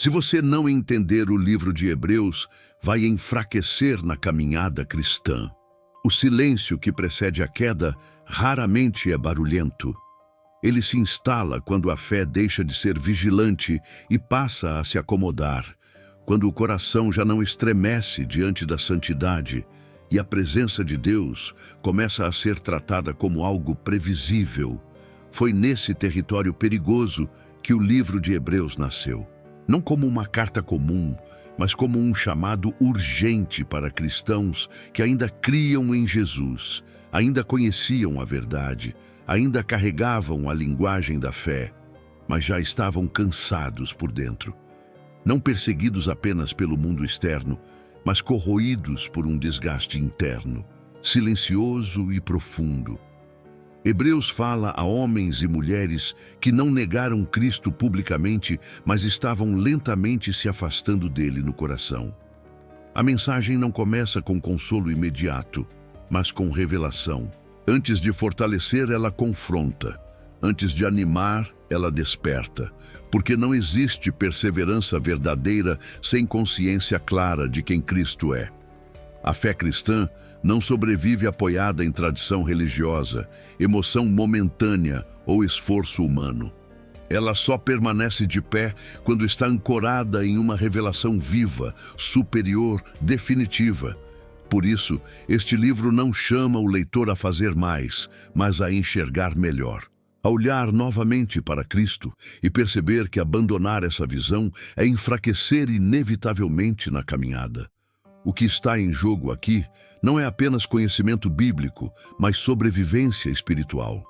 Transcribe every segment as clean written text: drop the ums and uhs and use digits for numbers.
Se você não entender o livro de Hebreus, vai enfraquecer na caminhada cristã. O silêncio que precede a queda raramente é barulhento. Ele se instala quando a fé deixa de ser vigilante e passa a se acomodar, quando o coração já não estremece diante da santidade e a presença de Deus começa a ser tratada como algo previsível. Foi nesse território perigoso que o livro de Hebreus nasceu. Não como uma carta comum, mas como um chamado urgente para cristãos que ainda criam em Jesus, ainda conheciam a verdade, ainda carregavam a linguagem da fé, mas já estavam cansados por dentro. Não perseguidos apenas pelo mundo externo, mas corroídos por um desgaste interno, silencioso e profundo. Hebreus fala a homens e mulheres que não negaram Cristo publicamente, mas estavam lentamente se afastando dele no coração. A mensagem não começa com consolo imediato, mas com revelação. Antes de fortalecer, ela confronta. Antes de animar, ela desperta. Porque não existe perseverança verdadeira sem consciência clara de quem Cristo é. A fé cristã não sobrevive apoiada em tradição religiosa, emoção momentânea ou esforço humano. Ela só permanece de pé quando está ancorada em uma revelação viva, superior, definitiva. Por isso, este livro não chama o leitor a fazer mais, mas a enxergar melhor. A olhar novamente para Cristo e perceber que abandonar essa visão é enfraquecer inevitavelmente na caminhada. O que está em jogo aqui não é apenas conhecimento bíblico, mas sobrevivência espiritual.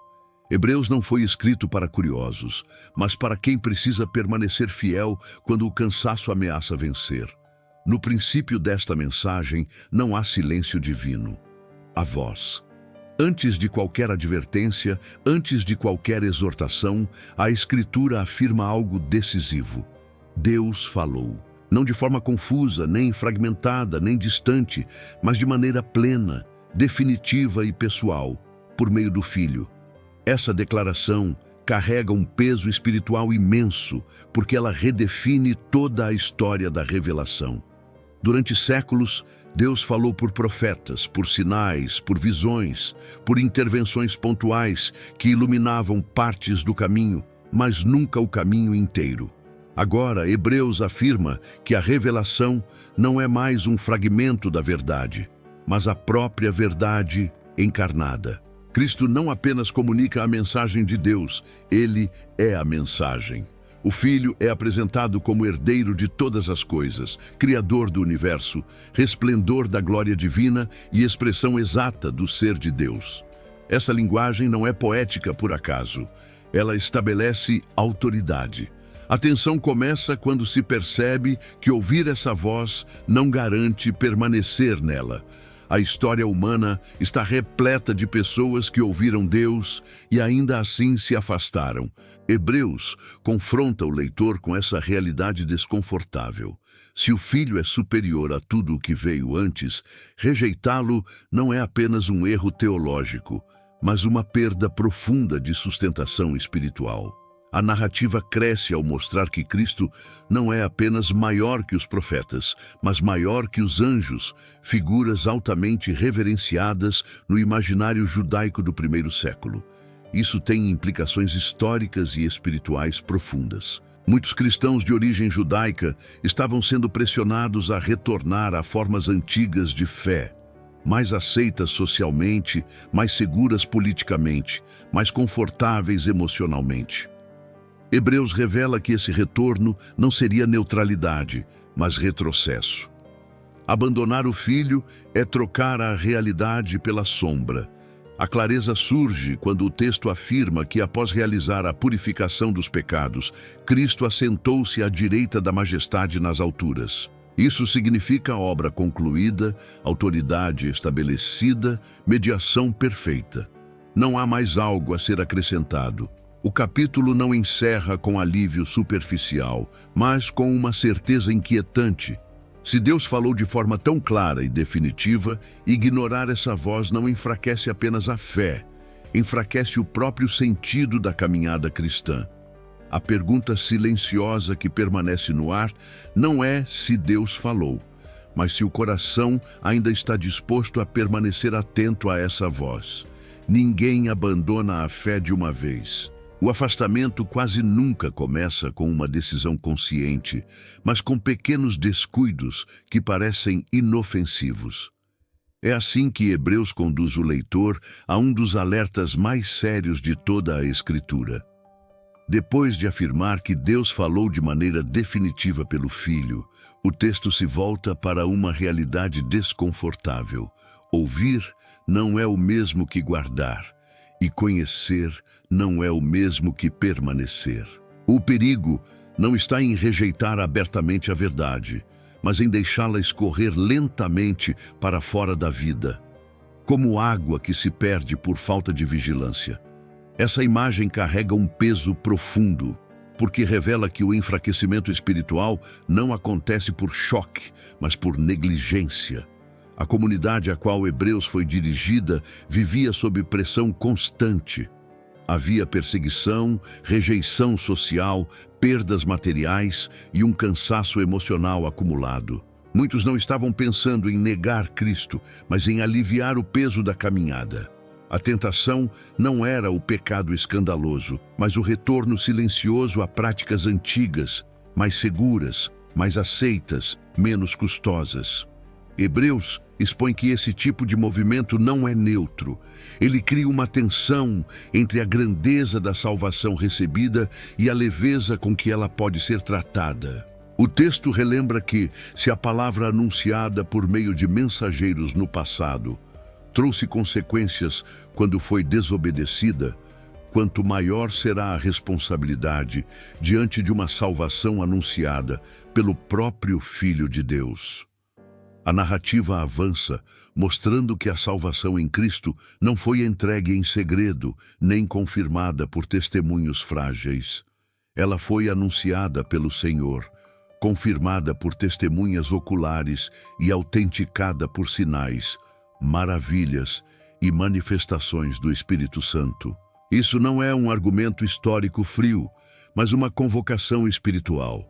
Hebreus não foi escrito para curiosos, mas para quem precisa permanecer fiel quando o cansaço ameaça vencer. No princípio desta mensagem não há silêncio divino. Há voz. Antes de qualquer advertência, antes de qualquer exortação, a Escritura afirma algo decisivo. Deus falou. Não de forma confusa, nem fragmentada, nem distante, mas de maneira plena, definitiva e pessoal, por meio do Filho. Essa declaração carrega um peso espiritual imenso, porque ela redefine toda a história da revelação. Durante séculos, Deus falou por profetas, por sinais, por visões, por intervenções pontuais que iluminavam partes do caminho, mas nunca o caminho inteiro. Agora, Hebreus afirma que a revelação não é mais um fragmento da verdade, mas a própria verdade encarnada. Cristo não apenas comunica a mensagem de Deus, ele é a mensagem. O Filho é apresentado como herdeiro de todas as coisas, criador do universo, resplendor da glória divina e expressão exata do ser de Deus. Essa linguagem não é poética por acaso, ela estabelece autoridade. A tensão começa quando se percebe que ouvir essa voz não garante permanecer nela. A história humana está repleta de pessoas que ouviram Deus e ainda assim se afastaram. Hebreus confronta o leitor com essa realidade desconfortável. Se o Filho é superior a tudo o que veio antes, rejeitá-lo não é apenas um erro teológico, mas uma perda profunda de sustentação espiritual. A narrativa cresce ao mostrar que Cristo não é apenas maior que os profetas, mas maior que os anjos, figuras altamente reverenciadas no imaginário judaico do primeiro século. Isso tem implicações históricas e espirituais profundas. Muitos cristãos de origem judaica estavam sendo pressionados a retornar a formas antigas de fé, mais aceitas socialmente, mais seguras politicamente, mais confortáveis emocionalmente. Hebreus revela que esse retorno não seria neutralidade, mas retrocesso. Abandonar o Filho é trocar a realidade pela sombra. A clareza surge quando o texto afirma que, após realizar a purificação dos pecados, Cristo assentou-se à direita da majestade nas alturas. Isso significa obra concluída, autoridade estabelecida, mediação perfeita. Não há mais algo a ser acrescentado. O capítulo não encerra com alívio superficial, mas com uma certeza inquietante. Se Deus falou de forma tão clara e definitiva, ignorar essa voz não enfraquece apenas a fé, enfraquece o próprio sentido da caminhada cristã. A pergunta silenciosa que permanece no ar não é se Deus falou, mas se o coração ainda está disposto a permanecer atento a essa voz. Ninguém abandona a fé de uma vez. O afastamento quase nunca começa com uma decisão consciente, mas com pequenos descuidos que parecem inofensivos. É assim que Hebreus conduz o leitor a um dos alertas mais sérios de toda a Escritura. Depois de afirmar que Deus falou de maneira definitiva pelo Filho, o texto se volta para uma realidade desconfortável. Ouvir não é o mesmo que guardar, e conhecer não é o mesmo que permanecer. O perigo não está em rejeitar abertamente a verdade, mas em deixá-la escorrer lentamente para fora da vida, como água que se perde por falta de vigilância. Essa imagem carrega um peso profundo, porque revela que o enfraquecimento espiritual não acontece por choque, mas por negligência. A comunidade a qual Hebreus foi dirigida vivia sob pressão constante. Havia perseguição, rejeição social, perdas materiais e um cansaço emocional acumulado. Muitos não estavam pensando em negar Cristo, mas em aliviar o peso da caminhada. A tentação não era o pecado escandaloso, mas o retorno silencioso a práticas antigas, mais seguras, mais aceitas, menos custosas. Hebreus expõe que esse tipo de movimento não é neutro. Ele cria uma tensão entre a grandeza da salvação recebida e a leveza com que ela pode ser tratada. O texto relembra que, se a palavra anunciada por meio de mensageiros no passado trouxe consequências quando foi desobedecida, quanto maior será a responsabilidade diante de uma salvação anunciada pelo próprio Filho de Deus. A narrativa avança, mostrando que a salvação em Cristo não foi entregue em segredo, nem confirmada por testemunhos frágeis. Ela foi anunciada pelo Senhor, confirmada por testemunhas oculares e autenticada por sinais, maravilhas e manifestações do Espírito Santo. Isso não é um argumento histórico frio, mas uma convocação espiritual.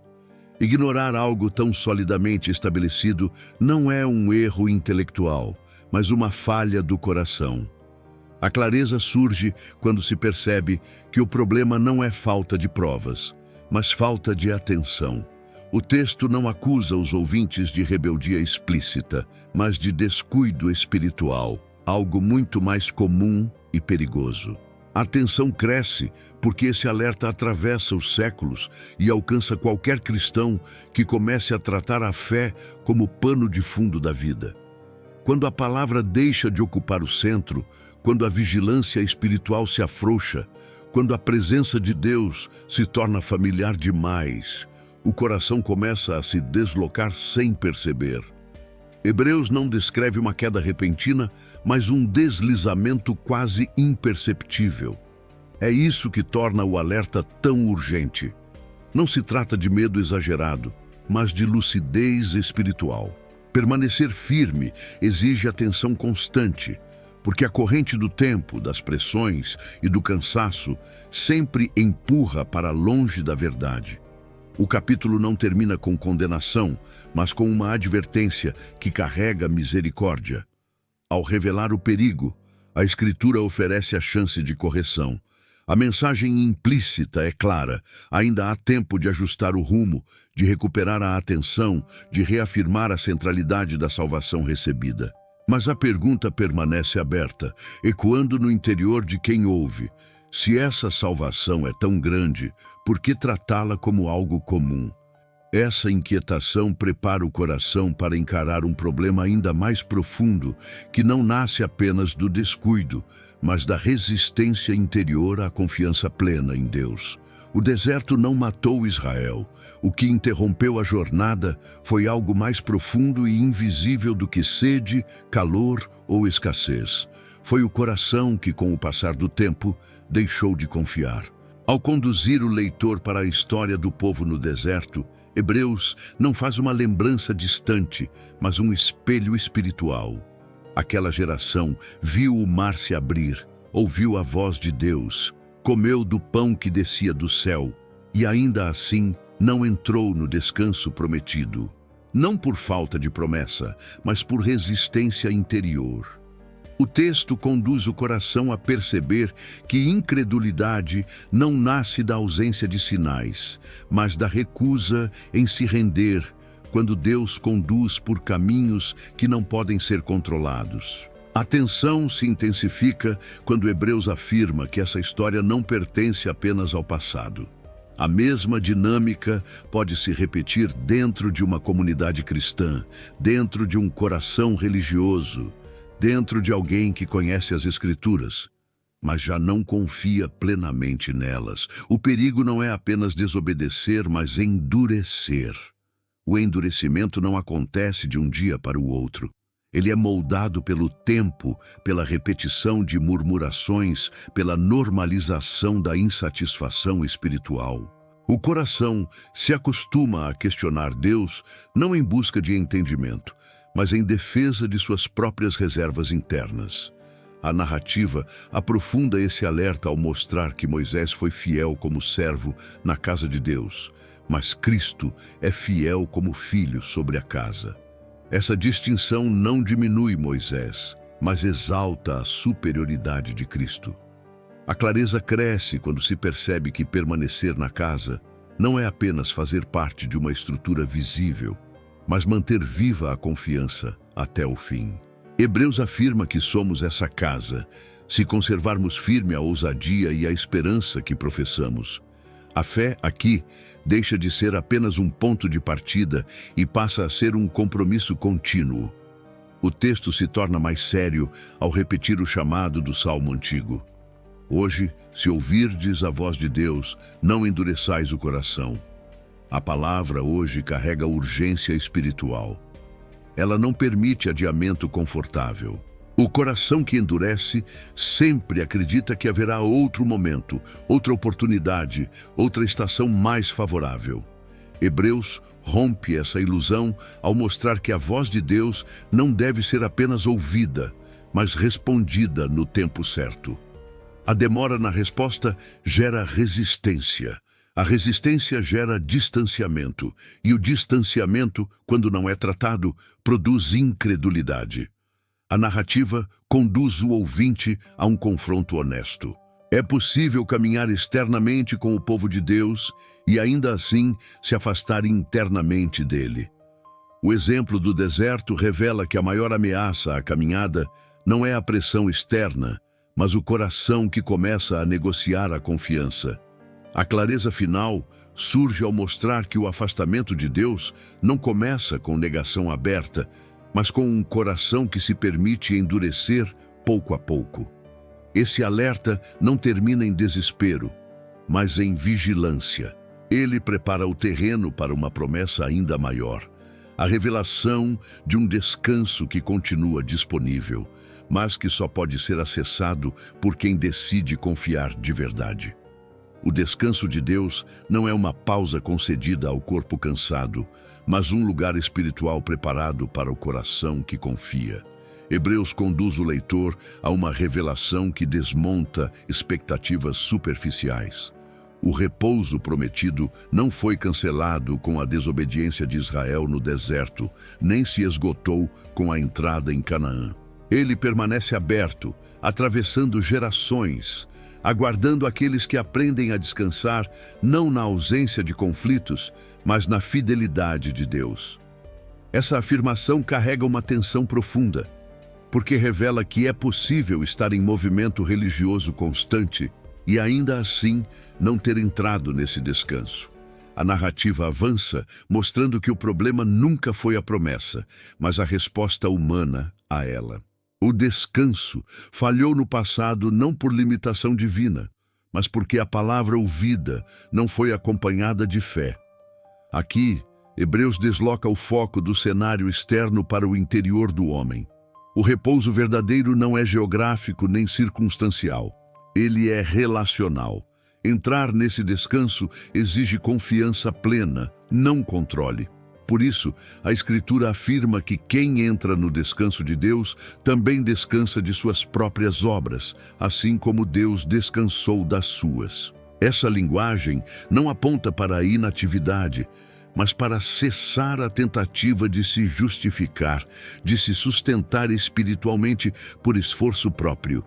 Ignorar algo tão solidamente estabelecido não é um erro intelectual, mas uma falha do coração. A clareza surge quando se percebe que o problema não é falta de provas, mas falta de atenção. O texto não acusa os ouvintes de rebeldia explícita, mas de descuido espiritual, algo muito mais comum e perigoso. A tensão cresce porque esse alerta atravessa os séculos e alcança qualquer cristão que comece a tratar a fé como pano de fundo da vida. Quando a palavra deixa de ocupar o centro, quando a vigilância espiritual se afrouxa, quando a presença de Deus se torna familiar demais, o coração começa a se deslocar sem perceber. Hebreus não descreve uma queda repentina, mas um deslizamento quase imperceptível. É isso que torna o alerta tão urgente. Não se trata de medo exagerado, mas de lucidez espiritual. Permanecer firme exige atenção constante, porque a corrente do tempo, das pressões e do cansaço sempre empurra para longe da verdade. O capítulo não termina com condenação, mas com uma advertência que carrega misericórdia. Ao revelar o perigo, a Escritura oferece a chance de correção. A mensagem implícita é clara: ainda há tempo de ajustar o rumo, de recuperar a atenção, de reafirmar a centralidade da salvação recebida. Mas a pergunta permanece aberta, ecoando no interior de quem ouve: se essa salvação é tão grande, por que tratá-la como algo comum? Essa inquietação prepara o coração para encarar um problema ainda mais profundo, que não nasce apenas do descuido, mas da resistência interior à confiança plena em Deus. O deserto não matou Israel. O que interrompeu a jornada foi algo mais profundo e invisível do que sede, calor ou escassez. Foi o coração que, com o passar do tempo, deixou de confiar. Ao conduzir o leitor para a história do povo no deserto, Hebreus não faz uma lembrança distante, mas um espelho espiritual. Aquela geração viu o mar se abrir, ouviu a voz de Deus, comeu do pão que descia do céu, e ainda assim não entrou no descanso prometido. Não por falta de promessa, mas por resistência interior. O texto conduz o coração a perceber que incredulidade não nasce da ausência de sinais, mas da recusa em se render quando Deus conduz por caminhos que não podem ser controlados. A tensão se intensifica quando Hebreus afirma que essa história não pertence apenas ao passado. A mesma dinâmica pode se repetir dentro de uma comunidade cristã, dentro de um coração religioso, dentro de alguém que conhece as Escrituras, mas já não confia plenamente nelas. O perigo não é apenas desobedecer, mas endurecer. O endurecimento não acontece de um dia para o outro. Ele é moldado pelo tempo, pela repetição de murmurações, pela normalização da insatisfação espiritual. O coração se acostuma a questionar Deus não em busca de entendimento, mas em defesa de suas próprias reservas internas. A narrativa aprofunda esse alerta ao mostrar que Moisés foi fiel como servo na casa de Deus, mas Cristo é fiel como filho sobre a casa. Essa distinção não diminui Moisés, mas exalta a superioridade de Cristo. A clareza cresce quando se percebe que permanecer na casa não é apenas fazer parte de uma estrutura visível, mas manter viva a confiança até o fim. Hebreus afirma que somos essa casa, se conservarmos firme a ousadia e a esperança que professamos. A fé aqui deixa de ser apenas um ponto de partida e passa a ser um compromisso contínuo. O texto se torna mais sério ao repetir o chamado do Salmo antigo. Hoje, se ouvirdes a voz de Deus, não endureçais o coração. A palavra hoje carrega urgência espiritual. Ela não permite adiamento confortável. O coração que endurece sempre acredita que haverá outro momento, outra oportunidade, outra estação mais favorável. Hebreus rompe essa ilusão ao mostrar que a voz de Deus não deve ser apenas ouvida, mas respondida no tempo certo. A demora na resposta gera resistência. A resistência gera distanciamento, e o distanciamento, quando não é tratado, produz incredulidade. A narrativa conduz o ouvinte a um confronto honesto. É possível caminhar externamente com o povo de Deus e ainda assim se afastar internamente dele. O exemplo do deserto revela que a maior ameaça à caminhada não é a pressão externa, mas o coração que começa a negociar a confiança. A clareza final surge ao mostrar que o afastamento de Deus não começa com negação aberta, mas com um coração que se permite endurecer pouco a pouco. Esse alerta não termina em desespero, mas em vigilância. Ele prepara o terreno para uma promessa ainda maior. A revelação de um descanso que continua disponível, mas que só pode ser acessado por quem decide confiar de verdade. O descanso de Deus não é uma pausa concedida ao corpo cansado, mas um lugar espiritual preparado para o coração que confia. Hebreus conduz o leitor a uma revelação que desmonta expectativas superficiais. O repouso prometido não foi cancelado com a desobediência de Israel no deserto, nem se esgotou com a entrada em Canaã. Ele permanece aberto, atravessando gerações, aguardando aqueles que aprendem a descansar não na ausência de conflitos, mas na fidelidade de Deus. Essa afirmação carrega uma tensão profunda, porque revela que é possível estar em movimento religioso constante e ainda assim não ter entrado nesse descanso. A narrativa avança, mostrando que o problema nunca foi a promessa, mas a resposta humana a ela. O descanso falhou no passado não por limitação divina, mas porque a palavra ouvida não foi acompanhada de fé. Aqui, Hebreus desloca o foco do cenário externo para o interior do homem. O repouso verdadeiro não é geográfico nem circunstancial. Ele é relacional. Entrar nesse descanso exige confiança plena, não controle. Por isso, a Escritura afirma que quem entra no descanso de Deus também descansa de suas próprias obras, assim como Deus descansou das suas. Essa linguagem não aponta para a inatividade, mas para cessar a tentativa de se justificar, de se sustentar espiritualmente por esforço próprio.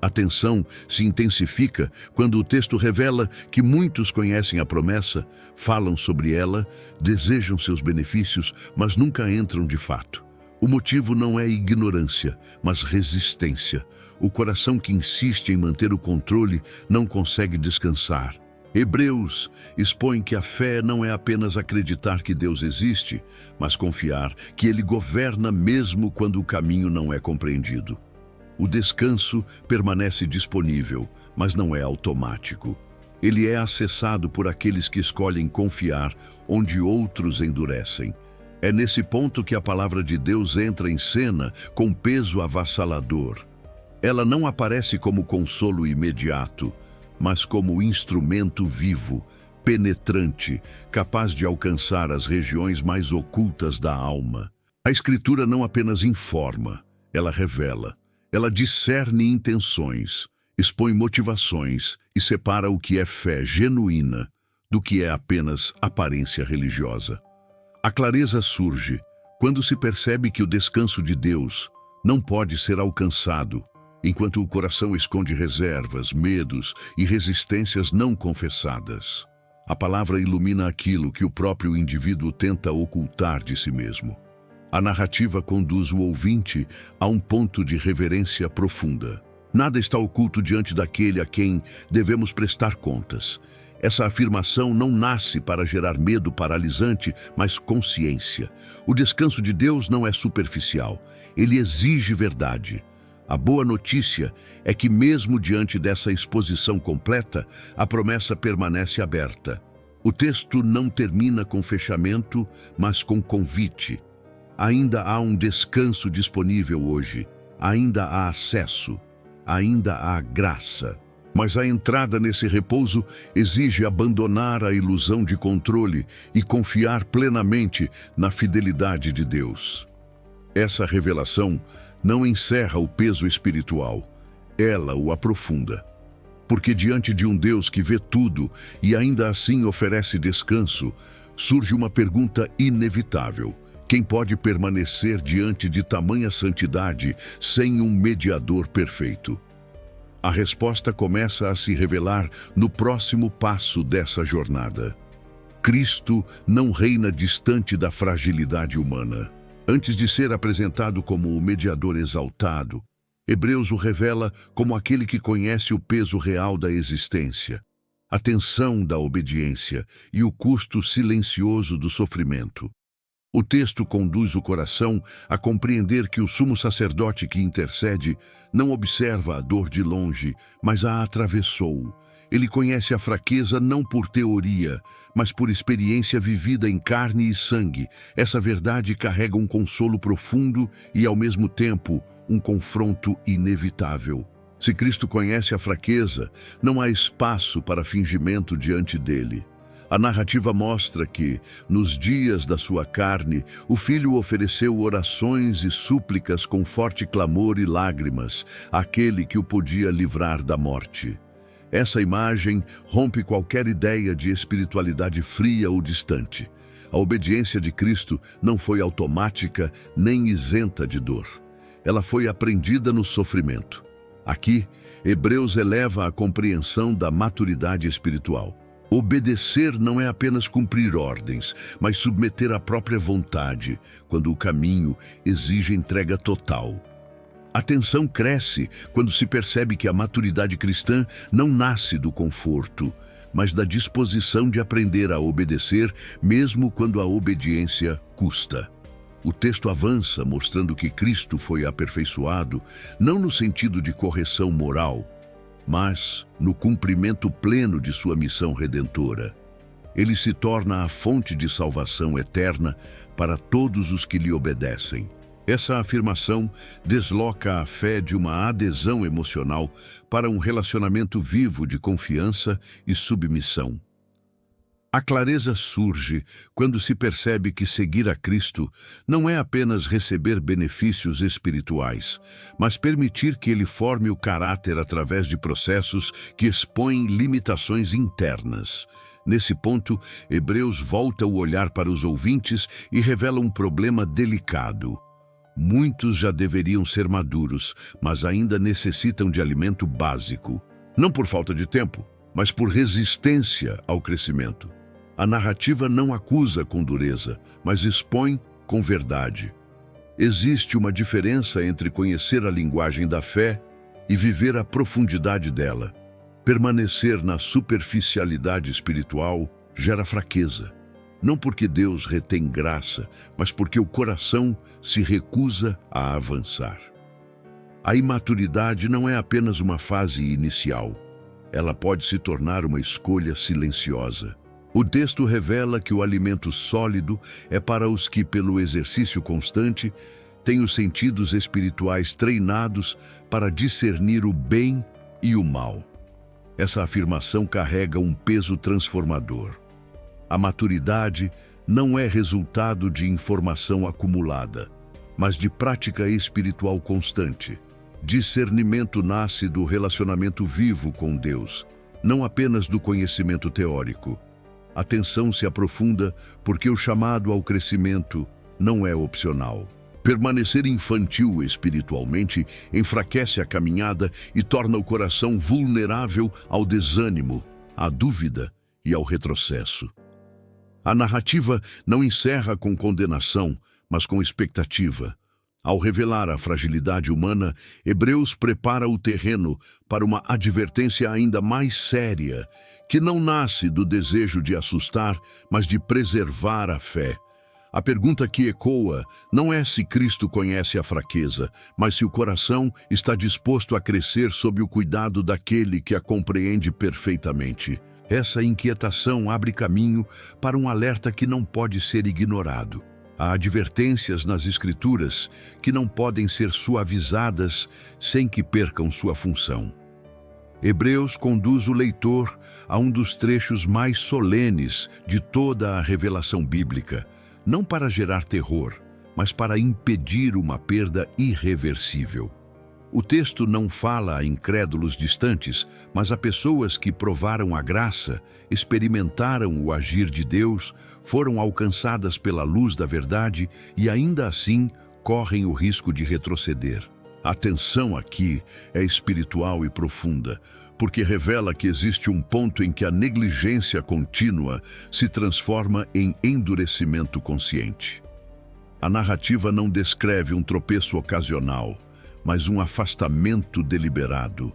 A tensão se intensifica quando o texto revela que muitos conhecem a promessa, falam sobre ela, desejam seus benefícios, mas nunca entram de fato. O motivo não é ignorância, mas resistência. O coração que insiste em manter o controle não consegue descansar. Hebreus expõe que a fé não é apenas acreditar que Deus existe, mas confiar que Ele governa mesmo quando o caminho não é compreendido. O descanso permanece disponível, mas não é automático. Ele é acessado por aqueles que escolhem confiar onde outros endurecem. É nesse ponto que a palavra de Deus entra em cena com peso avassalador. Ela não aparece como consolo imediato, mas como instrumento vivo, penetrante, capaz de alcançar as regiões mais ocultas da alma. A Escritura não apenas informa, ela revela. Ela discerne intenções, expõe motivações e separa o que é fé genuína do que é apenas aparência religiosa. A clareza surge quando se percebe que o descanso de Deus não pode ser alcançado enquanto o coração esconde reservas, medos e resistências não confessadas. A palavra ilumina aquilo que o próprio indivíduo tenta ocultar de si mesmo. A narrativa conduz o ouvinte a um ponto de reverência profunda. Nada está oculto diante daquele a quem devemos prestar contas. Essa afirmação não nasce para gerar medo paralisante, mas consciência. O descanso de Deus não é superficial. Ele exige verdade. A boa notícia é que mesmo diante dessa exposição completa, a promessa permanece aberta. O texto não termina com fechamento, mas com convite. Ainda há um descanso disponível hoje, ainda há acesso, ainda há graça. Mas a entrada nesse repouso exige abandonar a ilusão de controle e confiar plenamente na fidelidade de Deus. Essa revelação não encerra o peso espiritual, ela o aprofunda. Porque diante de um Deus que vê tudo e ainda assim oferece descanso, surge uma pergunta inevitável. Quem pode permanecer diante de tamanha santidade sem um mediador perfeito? A resposta começa a se revelar no próximo passo dessa jornada. Cristo não reina distante da fragilidade humana. Antes de ser apresentado como o mediador exaltado, Hebreus o revela como aquele que conhece o peso real da existência, a tensão da obediência e o custo silencioso do sofrimento. O texto conduz o coração a compreender que o sumo sacerdote que intercede não observa a dor de longe, mas a atravessou. Ele conhece a fraqueza não por teoria, mas por experiência vivida em carne e sangue. Essa verdade carrega um consolo profundo e, ao mesmo tempo, um confronto inevitável. Se Cristo conhece a fraqueza, não há espaço para fingimento diante dele. A narrativa mostra que, nos dias da sua carne, o Filho ofereceu orações e súplicas com forte clamor e lágrimas àquele que o podia livrar da morte. Essa imagem rompe qualquer ideia de espiritualidade fria ou distante. A obediência de Cristo não foi automática nem isenta de dor. Ela foi aprendida no sofrimento. Aqui, Hebreus eleva a compreensão da maturidade espiritual. Obedecer não é apenas cumprir ordens, mas submeter a própria vontade, quando o caminho exige entrega total. A tensão cresce quando se percebe que a maturidade cristã não nasce do conforto, mas da disposição de aprender a obedecer, mesmo quando a obediência custa. O texto avança mostrando que Cristo foi aperfeiçoado, não no sentido de correção moral, mas no cumprimento pleno de sua missão redentora. Ele se torna a fonte de salvação eterna para todos os que lhe obedecem. Essa afirmação desloca a fé de uma adesão emocional para um relacionamento vivo de confiança e submissão. A clareza surge quando se percebe que seguir a Cristo não é apenas receber benefícios espirituais, mas permitir que Ele forme o caráter através de processos que expõem limitações internas. Nesse ponto, Hebreus volta o olhar para os ouvintes e revela um problema delicado. Muitos já deveriam ser maduros, mas ainda necessitam de alimento básico. Não por falta de tempo, mas por resistência ao crescimento. A narrativa não acusa com dureza, mas expõe com verdade. Existe uma diferença entre conhecer a linguagem da fé e viver a profundidade dela. Permanecer na superficialidade espiritual gera fraqueza. Não porque Deus retém graça, mas porque o coração se recusa a avançar. A imaturidade não é apenas uma fase inicial. Ela pode se tornar uma escolha silenciosa. O texto revela que o alimento sólido é para os que, pelo exercício constante, têm os sentidos espirituais treinados para discernir o bem e o mal. Essa afirmação carrega um peso transformador. A maturidade não é resultado de informação acumulada, mas de prática espiritual constante. Discernimento nasce do relacionamento vivo com Deus, não apenas do conhecimento teórico. A tensão se aprofunda porque o chamado ao crescimento não é opcional. Permanecer infantil espiritualmente enfraquece a caminhada e torna o coração vulnerável ao desânimo, à dúvida e ao retrocesso. A narrativa não encerra com condenação, mas com expectativa. Ao revelar a fragilidade humana, Hebreus prepara o terreno para uma advertência ainda mais séria, que não nasce do desejo de assustar, mas de preservar a fé. A pergunta que ecoa não é se Cristo conhece a fraqueza, mas se o coração está disposto a crescer sob o cuidado daquele que a compreende perfeitamente. Essa inquietação abre caminho para um alerta que não pode ser ignorado. Há advertências nas Escrituras que não podem ser suavizadas sem que percam sua função. Hebreus conduz o leitor a um dos trechos mais solenes de toda a revelação bíblica, não para gerar terror, mas para impedir uma perda irreversível. O texto não fala a incrédulos distantes, mas a pessoas que provaram a graça, experimentaram o agir de Deus, foram alcançadas pela luz da verdade e ainda assim correm o risco de retroceder. A tensão aqui é espiritual e profunda, porque revela que existe um ponto em que a negligência contínua se transforma em endurecimento consciente. A narrativa não descreve um tropeço ocasional, mas um afastamento deliberado.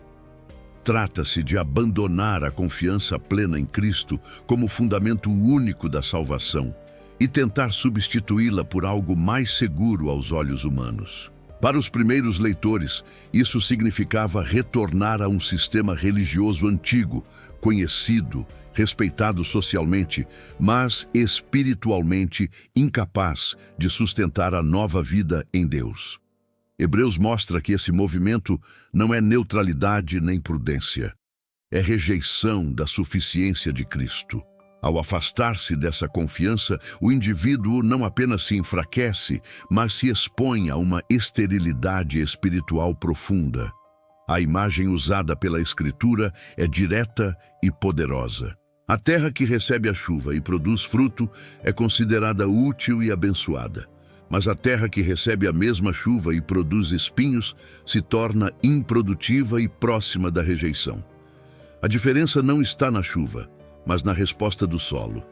Trata-se de abandonar a confiança plena em Cristo como fundamento único da salvação e tentar substituí-la por algo mais seguro aos olhos humanos. Para os primeiros leitores, isso significava retornar a um sistema religioso antigo, conhecido, respeitado socialmente, mas espiritualmente incapaz de sustentar a nova vida em Deus. Hebreus mostra que esse movimento não é neutralidade nem prudência, é rejeição da suficiência de Cristo. Ao afastar-se dessa confiança, o indivíduo não apenas se enfraquece, mas se expõe a uma esterilidade espiritual profunda. A imagem usada pela Escritura é direta e poderosa. A terra que recebe a chuva e produz fruto é considerada útil e abençoada. Mas a terra que recebe a mesma chuva e produz espinhos se torna improdutiva e próxima da rejeição. A diferença não está na chuva, mas na resposta do solo.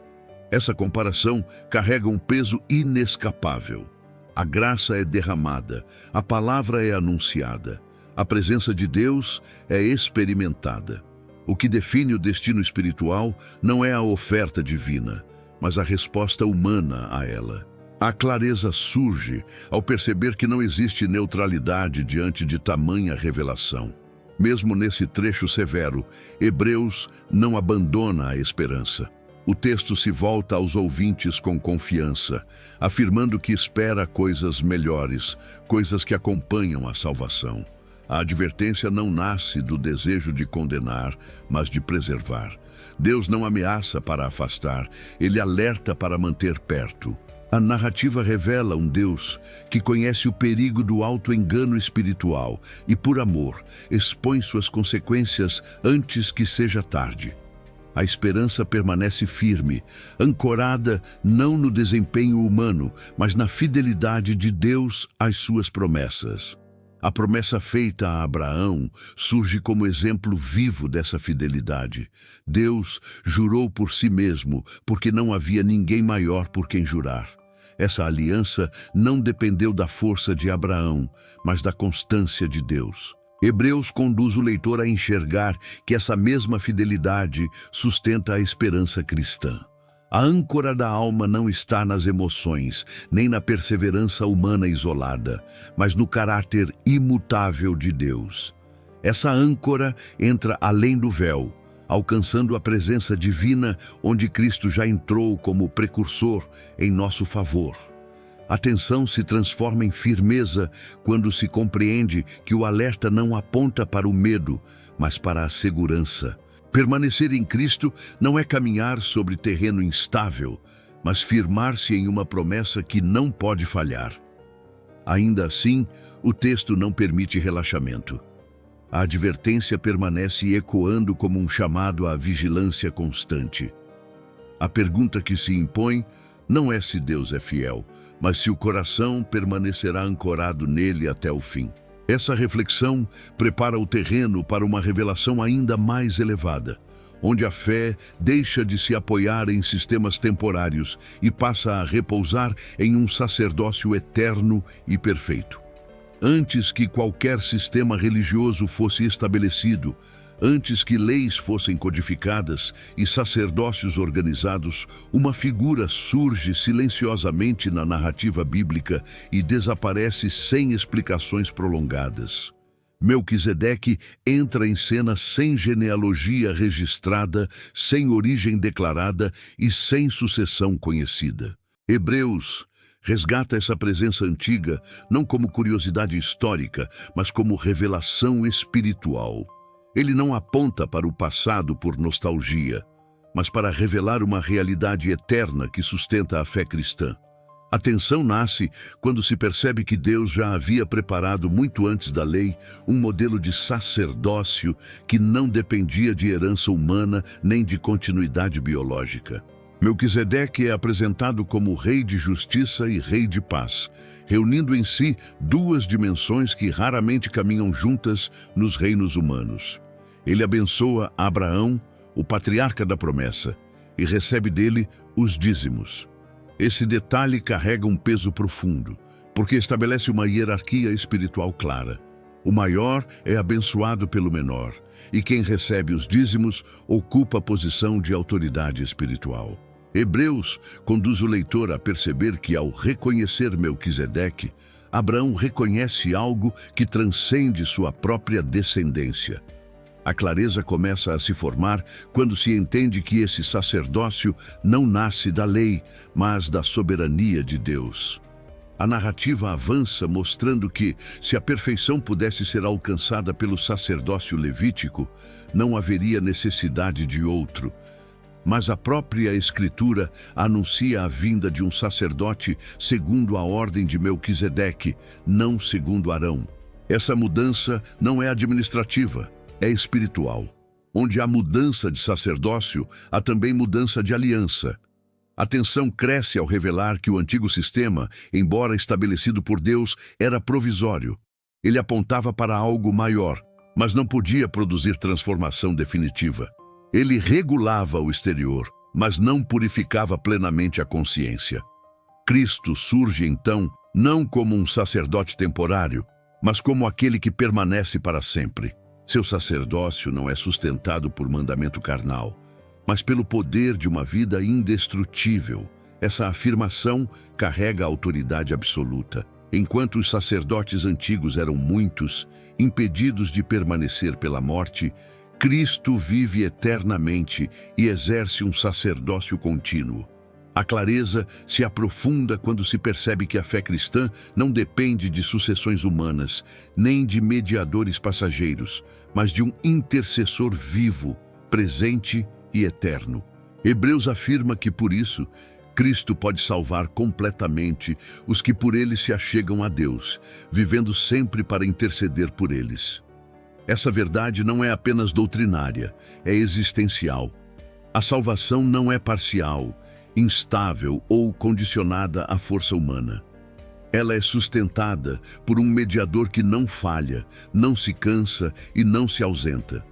Essa comparação carrega um peso inescapável. A graça é derramada, a palavra é anunciada, a presença de Deus é experimentada. O que define o destino espiritual não é a oferta divina, mas a resposta humana a ela. A clareza surge ao perceber que não existe neutralidade diante de tamanha revelação. Mesmo nesse trecho severo, Hebreus não abandona a esperança. O texto se volta aos ouvintes com confiança, afirmando que espera coisas melhores, coisas que acompanham a salvação. A advertência não nasce do desejo de condenar, mas de preservar. Deus não ameaça para afastar, ele alerta para manter perto. A narrativa revela um Deus que conhece o perigo do auto-engano espiritual e, por amor, expõe suas consequências antes que seja tarde. A esperança permanece firme, ancorada não no desempenho humano, mas na fidelidade de Deus às suas promessas. A promessa feita a Abraão surge como exemplo vivo dessa fidelidade. Deus jurou por si mesmo, porque não havia ninguém maior por quem jurar. Essa aliança não dependeu da força de Abraão, mas da constância de Deus. Hebreus conduz o leitor a enxergar que essa mesma fidelidade sustenta a esperança cristã. A âncora da alma não está nas emoções, nem na perseverança humana isolada, mas no caráter imutável de Deus. Essa âncora entra além do véu, alcançando a presença divina onde Cristo já entrou como precursor em nosso favor. A tensão se transforma em firmeza quando se compreende que o alerta não aponta para o medo, mas para a segurança. Permanecer em Cristo não é caminhar sobre terreno instável, mas firmar-se em uma promessa que não pode falhar. Ainda assim, o texto não permite relaxamento. A advertência permanece ecoando como um chamado à vigilância constante. A pergunta que se impõe não é se Deus é fiel, mas se o coração permanecerá ancorado nele até o fim. Essa reflexão prepara o terreno para uma revelação ainda mais elevada, onde a fé deixa de se apoiar em sistemas temporários e passa a repousar em um sacerdócio eterno e perfeito. Antes que qualquer sistema religioso fosse estabelecido, antes que leis fossem codificadas e sacerdócios organizados, uma figura surge silenciosamente na narrativa bíblica e desaparece sem explicações prolongadas. Melquisedeque entra em cena sem genealogia registrada, sem origem declarada e sem sucessão conhecida. Hebreus resgata essa presença antiga não como curiosidade histórica, mas como revelação espiritual. Ele não aponta para o passado por nostalgia, mas para revelar uma realidade eterna que sustenta a fé cristã. A tensão nasce quando se percebe que Deus já havia preparado muito antes da lei um modelo de sacerdócio que não dependia de herança humana nem de continuidade biológica. Melquisedeque é apresentado como rei de justiça e rei de paz, reunindo em si duas dimensões que raramente caminham juntas nos reinos humanos. Ele abençoa Abraão, o patriarca da promessa, e recebe dele os dízimos. Esse detalhe carrega um peso profundo, porque estabelece uma hierarquia espiritual clara. O maior é abençoado pelo menor, e quem recebe os dízimos ocupa a posição de autoridade espiritual. Hebreus conduz o leitor a perceber que, ao reconhecer Melquisedeque, Abraão reconhece algo que transcende sua própria descendência. A clareza começa a se formar quando se entende que esse sacerdócio não nasce da lei, mas da soberania de Deus. A narrativa avança mostrando que, se a perfeição pudesse ser alcançada pelo sacerdócio levítico, não haveria necessidade de outro. Mas a própria Escritura anuncia a vinda de um sacerdote segundo a ordem de Melquisedeque, não segundo Arão. Essa mudança não é administrativa, é espiritual. Onde há mudança de sacerdócio, há também mudança de aliança. A tensão cresce ao revelar que o antigo sistema, embora estabelecido por Deus, era provisório. Ele apontava para algo maior, mas não podia produzir transformação definitiva. Ele regulava o exterior, mas não purificava plenamente a consciência. Cristo surge, então, não como um sacerdote temporário, mas como aquele que permanece para sempre. Seu sacerdócio não é sustentado por mandamento carnal, mas pelo poder de uma vida indestrutível. Essa afirmação carrega a autoridade absoluta. Enquanto os sacerdotes antigos eram muitos, impedidos de permanecer pela morte, Cristo vive eternamente e exerce um sacerdócio contínuo. A clareza se aprofunda quando se percebe que a fé cristã não depende de sucessões humanas, nem de mediadores passageiros, mas de um intercessor vivo, presente e eterno. Hebreus afirma que, por isso, Cristo pode salvar completamente os que por ele se achegam a Deus, vivendo sempre para interceder por eles. Essa verdade não é apenas doutrinária, é existencial. A salvação não é parcial, instável ou condicionada à força humana. Ela é sustentada por um mediador que não falha, não se cansa e não se ausenta.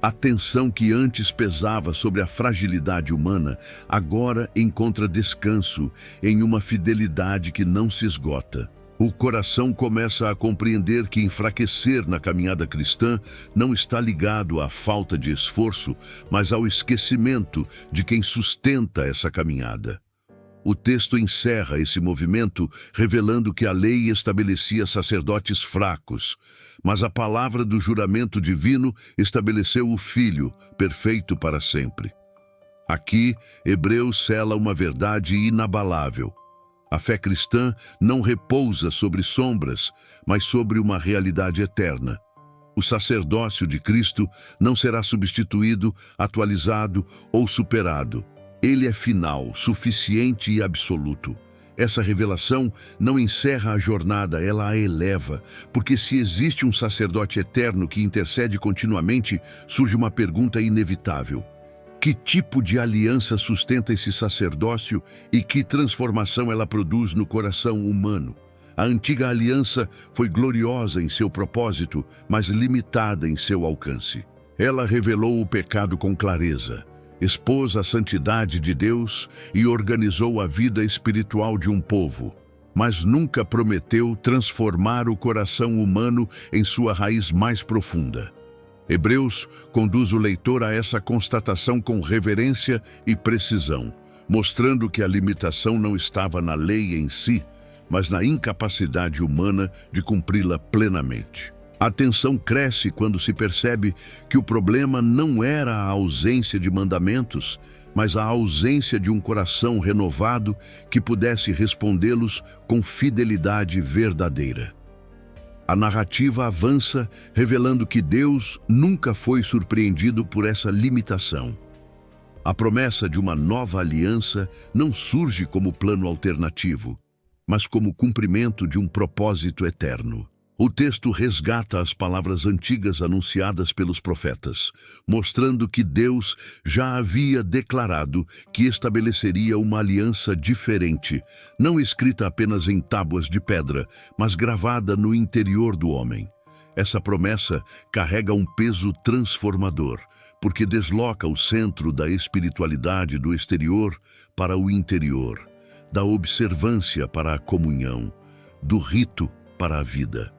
A tensão que antes pesava sobre a fragilidade humana, agora encontra descanso em uma fidelidade que não se esgota. O coração começa a compreender que enfraquecer na caminhada cristã não está ligado à falta de esforço, mas ao esquecimento de quem sustenta essa caminhada. O texto encerra esse movimento revelando que a lei estabelecia sacerdotes fracos, mas a palavra do juramento divino estabeleceu o Filho, perfeito para sempre. Aqui, Hebreus sela uma verdade inabalável. A fé cristã não repousa sobre sombras, mas sobre uma realidade eterna. O sacerdócio de Cristo não será substituído, atualizado ou superado. Ele é final, suficiente e absoluto. Essa revelação não encerra a jornada, ela a eleva, porque se existe um sacerdote eterno que intercede continuamente, surge uma pergunta inevitável. Que tipo de aliança sustenta esse sacerdócio e que transformação ela produz no coração humano? A antiga aliança foi gloriosa em seu propósito, mas limitada em seu alcance. Ela revelou o pecado com clareza, expôs a santidade de Deus e organizou a vida espiritual de um povo, mas nunca prometeu transformar o coração humano em sua raiz mais profunda. Hebreus conduz o leitor a essa constatação com reverência e precisão, mostrando que a limitação não estava na lei em si, mas na incapacidade humana de cumpri-la plenamente. A tensão cresce quando se percebe que o problema não era a ausência de mandamentos, mas a ausência de um coração renovado que pudesse respondê-los com fidelidade verdadeira. A narrativa avança, revelando que Deus nunca foi surpreendido por essa limitação. A promessa de uma nova aliança não surge como plano alternativo, mas como cumprimento de um propósito eterno. O texto resgata as palavras antigas anunciadas pelos profetas, mostrando que Deus já havia declarado que estabeleceria uma aliança diferente, não escrita apenas em tábuas de pedra, mas gravada no interior do homem. Essa promessa carrega um peso transformador, porque desloca o centro da espiritualidade do exterior para o interior, da observância para a comunhão, do rito para a vida.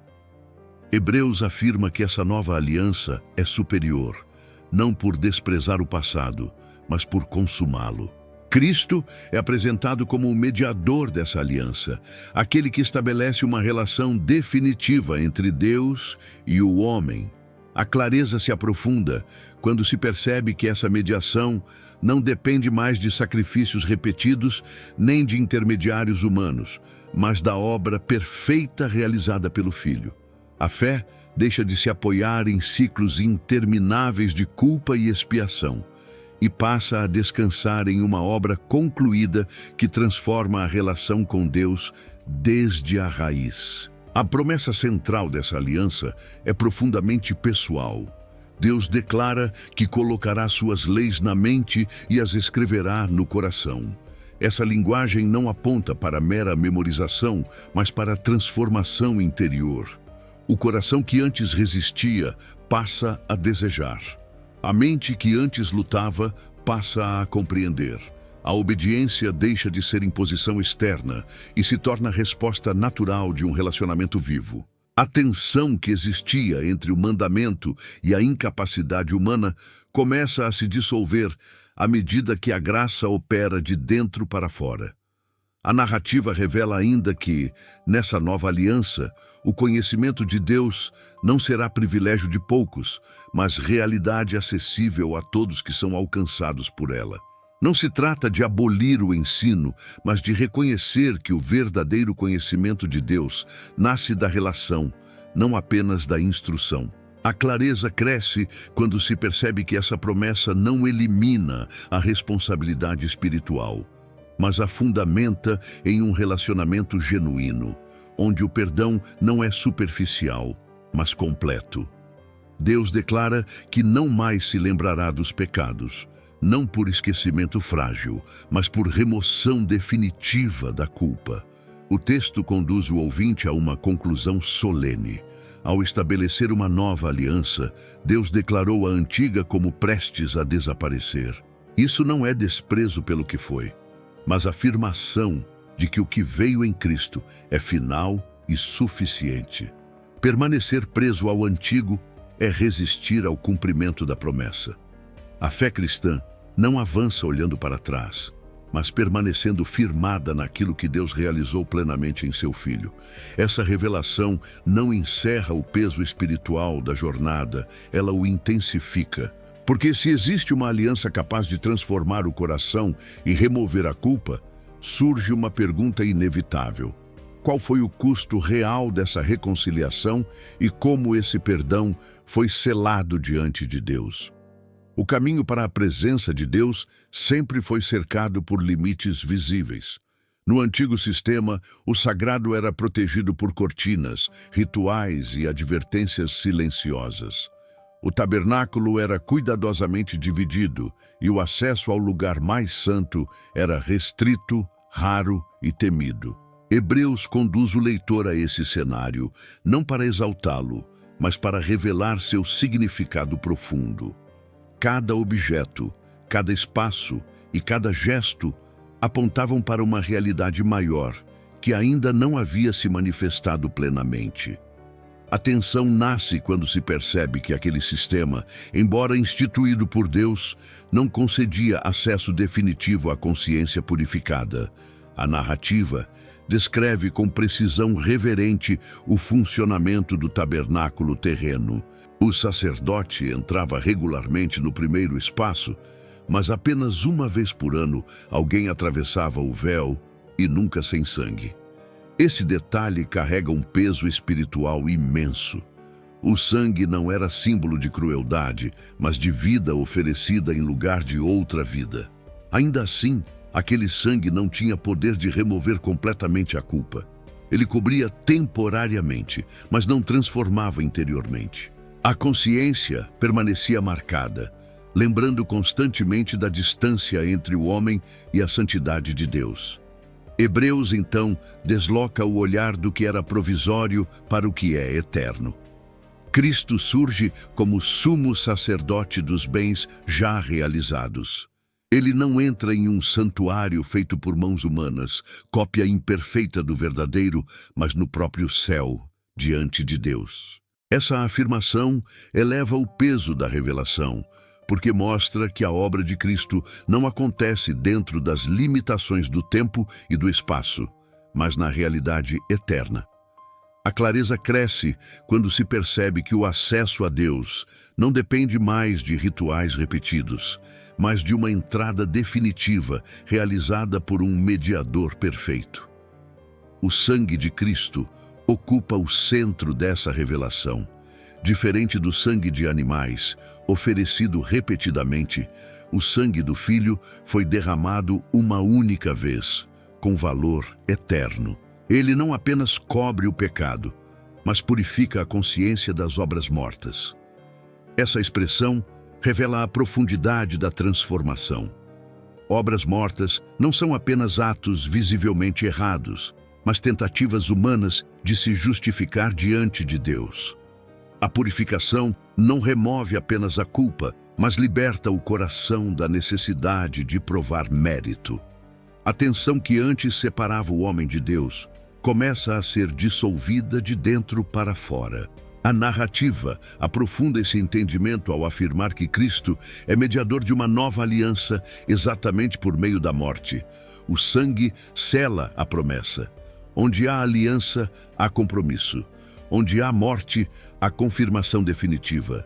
Hebreus afirma que essa nova aliança é superior, não por desprezar o passado, mas por consumá-lo. Cristo é apresentado como o mediador dessa aliança, aquele que estabelece uma relação definitiva entre Deus e o homem. A clareza se aprofunda quando se percebe que essa mediação não depende mais de sacrifícios repetidos nem de intermediários humanos, mas da obra perfeita realizada pelo Filho. A fé deixa de se apoiar em ciclos intermináveis de culpa e expiação e passa a descansar em uma obra concluída que transforma a relação com Deus desde a raiz. A promessa central dessa aliança é profundamente pessoal. Deus declara que colocará suas leis na mente e as escreverá no coração. Essa linguagem não aponta para mera memorização, mas para transformação interior. O coração que antes resistia passa a desejar. A mente que antes lutava passa a compreender. A obediência deixa de ser imposição externa e se torna resposta natural de um relacionamento vivo. A tensão que existia entre o mandamento e a incapacidade humana começa a se dissolver à medida que a graça opera de dentro para fora. A narrativa revela ainda que, nessa nova aliança, o conhecimento de Deus não será privilégio de poucos, mas realidade acessível a todos que são alcançados por ela. Não se trata de abolir o ensino, mas de reconhecer que o verdadeiro conhecimento de Deus nasce da relação, não apenas da instrução. A clareza cresce quando se percebe que essa promessa não elimina a responsabilidade espiritual, mas a fundamenta em um relacionamento genuíno, onde o perdão não é superficial, mas completo. Deus declara que não mais se lembrará dos pecados, não por esquecimento frágil, mas por remoção definitiva da culpa. O texto conduz o ouvinte a uma conclusão solene. Ao estabelecer uma nova aliança, Deus declarou a antiga como prestes a desaparecer. Isso não é desprezo pelo que foi, mas afirmação de que o que veio em Cristo é final e suficiente. Permanecer preso ao antigo é resistir ao cumprimento da promessa. A fé cristã não avança olhando para trás, mas permanecendo firmada naquilo que Deus realizou plenamente em seu Filho. Essa revelação não encerra o peso espiritual da jornada, ela o intensifica. Porque se existe uma aliança capaz de transformar o coração e remover a culpa, surge uma pergunta inevitável. Qual foi o custo real dessa reconciliação e como esse perdão foi selado diante de Deus? O caminho para a presença de Deus sempre foi cercado por limites visíveis. No antigo sistema, o sagrado era protegido por cortinas, rituais e advertências silenciosas. O tabernáculo era cuidadosamente dividido e o acesso ao lugar mais santo era restrito, raro e temido. Hebreus conduz o leitor a esse cenário, não para exaltá-lo, mas para revelar seu significado profundo. Cada objeto, cada espaço e cada gesto apontavam para uma realidade maior, que ainda não havia se manifestado plenamente. A tensão nasce quando se percebe que aquele sistema, embora instituído por Deus, não concedia acesso definitivo à consciência purificada. A narrativa descreve com precisão reverente o funcionamento do tabernáculo terreno. O sacerdote entrava regularmente no primeiro espaço, mas apenas uma vez por ano alguém atravessava o véu e nunca sem sangue. Esse detalhe carrega um peso espiritual imenso. O sangue não era símbolo de crueldade, mas de vida oferecida em lugar de outra vida. Ainda assim, aquele sangue não tinha poder de remover completamente a culpa. Ele cobria temporariamente, mas não transformava interiormente. A consciência permanecia marcada, lembrando constantemente da distância entre o homem e a santidade de Deus. Hebreus, então, desloca o olhar do que era provisório para o que é eterno. Cristo surge como sumo sacerdote dos bens já realizados. Ele não entra em um santuário feito por mãos humanas, cópia imperfeita do verdadeiro, mas no próprio céu, diante de Deus. Essa afirmação eleva o peso da revelação, porque mostra que a obra de Cristo não acontece dentro das limitações do tempo e do espaço, mas na realidade eterna. A clareza cresce quando se percebe que o acesso a Deus não depende mais de rituais repetidos, mas de uma entrada definitiva realizada por um mediador perfeito. O sangue de Cristo ocupa o centro dessa revelação. Diferente do sangue de animais, oferecido repetidamente, o sangue do Filho foi derramado uma única vez, com valor eterno. Ele não apenas cobre o pecado, mas purifica a consciência das obras mortas. Essa expressão revela a profundidade da transformação. Obras mortas não são apenas atos visivelmente errados, mas tentativas humanas de se justificar diante de Deus. A purificação não remove apenas a culpa, mas liberta o coração da necessidade de provar mérito. A tensão que antes separava o homem de Deus começa a ser dissolvida de dentro para fora. A narrativa aprofunda esse entendimento ao afirmar que Cristo é mediador de uma nova aliança exatamente por meio da morte. O sangue sela a promessa. Onde há aliança, há compromisso. Onde há morte, há confirmação definitiva.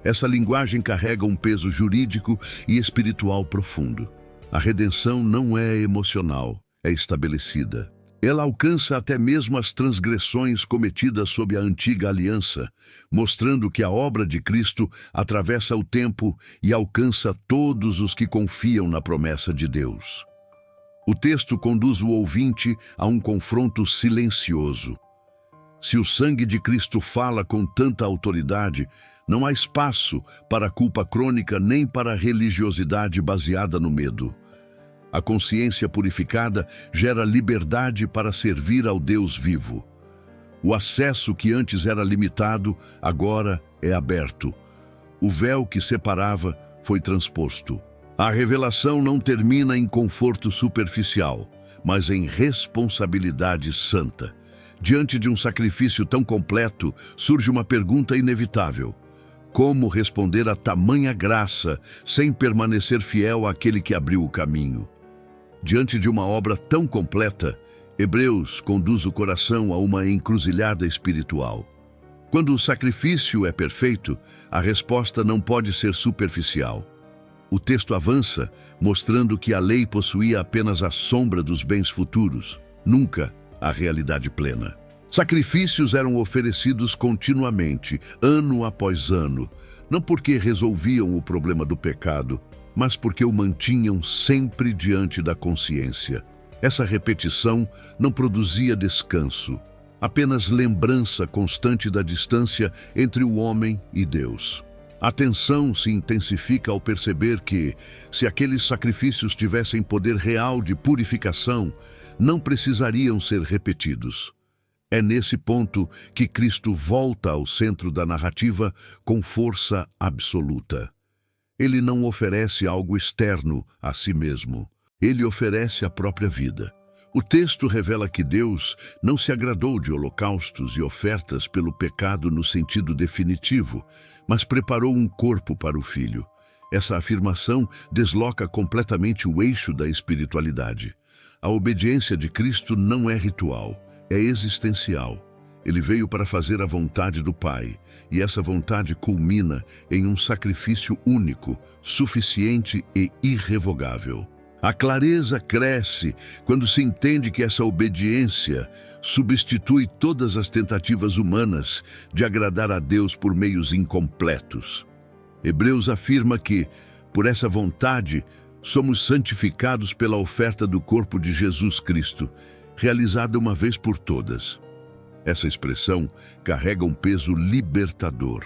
Essa linguagem carrega um peso jurídico e espiritual profundo. A redenção não é emocional, é estabelecida. Ela alcança até mesmo as transgressões cometidas sob a antiga aliança, mostrando que a obra de Cristo atravessa o tempo e alcança todos os que confiam na promessa de Deus. O texto conduz o ouvinte a um confronto silencioso. Se o sangue de Cristo fala com tanta autoridade, não há espaço para a culpa crônica nem para a religiosidade baseada no medo. A consciência purificada gera liberdade para servir ao Deus vivo. O acesso que antes era limitado, agora é aberto. O véu que separava foi transposto. A revelação não termina em conforto superficial, mas em responsabilidade santa. Diante de um sacrifício tão completo, surge uma pergunta inevitável: como responder a tamanha graça sem permanecer fiel àquele que abriu o caminho? Diante de uma obra tão completa, Hebreus conduz o coração a uma encruzilhada espiritual. Quando o sacrifício é perfeito, a resposta não pode ser superficial. O texto avança, mostrando que a lei possuía apenas a sombra dos bens futuros, nunca a realidade plena. Sacrifícios eram oferecidos continuamente, ano após ano, não porque resolviam o problema do pecado, mas porque o mantinham sempre diante da consciência. Essa repetição não produzia descanso, apenas lembrança constante da distância entre o homem e Deus. A tensão se intensifica ao perceber que, se aqueles sacrifícios tivessem poder real de purificação, não precisariam ser repetidos. É nesse ponto que Cristo volta ao centro da narrativa com força absoluta. Ele não oferece algo externo a si mesmo. Ele oferece a própria vida. O texto revela que Deus não se agradou de holocaustos e ofertas pelo pecado no sentido definitivo, mas preparou um corpo para o Filho. Essa afirmação desloca completamente o eixo da espiritualidade. A obediência de Cristo não é ritual, é existencial. Ele veio para fazer a vontade do Pai, e essa vontade culmina em um sacrifício único, suficiente e irrevogável. A clareza cresce quando se entende que essa obediência substitui todas as tentativas humanas de agradar a Deus por meios incompletos. Hebreus afirma que, por essa vontade, somos santificados pela oferta do corpo de Jesus Cristo, realizada uma vez por todas. Essa expressão carrega um peso libertador.